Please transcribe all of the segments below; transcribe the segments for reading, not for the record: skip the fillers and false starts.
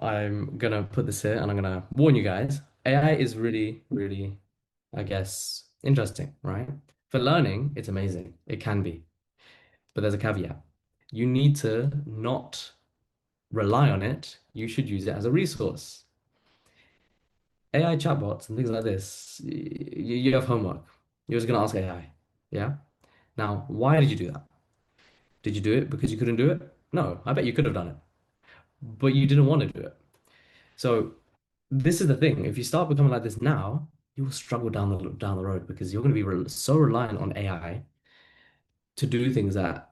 I'm gonna put this here and I'm gonna warn you guys. AI is really, really, I guess, interesting, right? For learning, it's amazing. It can be, but there's a caveat. You need to not rely on it. You should use it as a resource. AI chatbots and things like this, you have homework. You're just gonna ask AI. Yeah? Now, why did you do that? Did you do it because you couldn't do it? No, I bet you could have done it, but you didn't want to do it. So this is the thing. If you start becoming like this now, you will struggle down the road because you're going to be so reliant on AI to do things that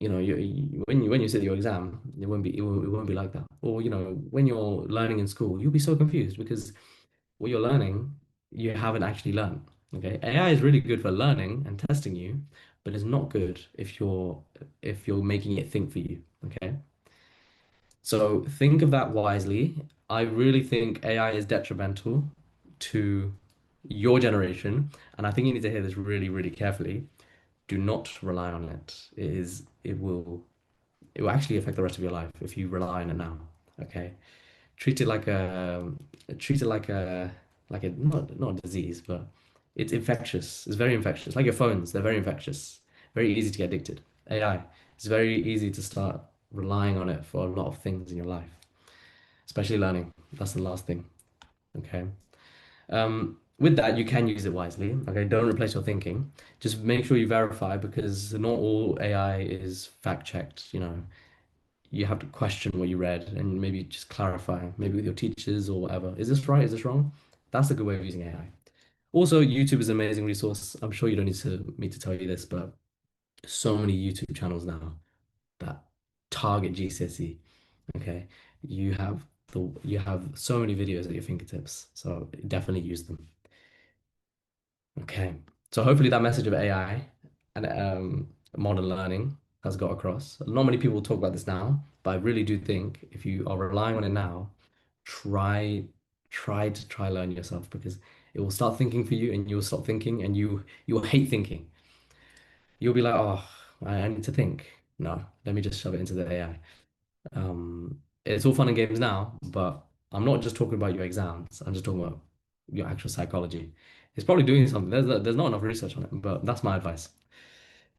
when you sit your exam, it won't be like that. Or when you're learning in school, you'll be so confused because what you're learning you haven't actually learned. Okay, AI is really good for learning and testing you, but it's not good if you're making it think for you. Okay. So think of that wisely. I really think AI is detrimental to your generation, and I think you need to hear this really, really carefully. Do not rely on it. It will actually affect the rest of your life if you rely on it now. Okay? Treat it like a treat it like a not a disease, but it's infectious. It's very infectious. Like your phones, they're very infectious. Very easy to get addicted. AI, it's very easy to start relying on it for a lot of things in your life, especially learning. That's the last thing. Okay. With that, you can use it wisely. Okay, don't replace your thinking. Just make sure you verify because not all AI is fact checked. You have to question what you read and maybe just clarify, maybe with your teachers or whatever. Is this right? Is this wrong? That's a good way of using AI. Also, YouTube is an amazing resource. I'm sure you don't need me to tell you this, but so many YouTube channels now that target GCSE. Okay, you have so many videos at your fingertips, so definitely use them. Okay, so hopefully that message of AI and modern learning has got across. Not many people talk about this now, but I really do think if you are relying on it now, try try learn yourself because it will start thinking for you, and you'll stop thinking, and you'll hate thinking. You'll be like, oh, I need to think. No, let me just shove it into the AI. It's all fun and games now, but I'm not just talking about your exams. I'm just talking about your actual psychology. It's probably doing something. There's not enough research on it, but that's my advice.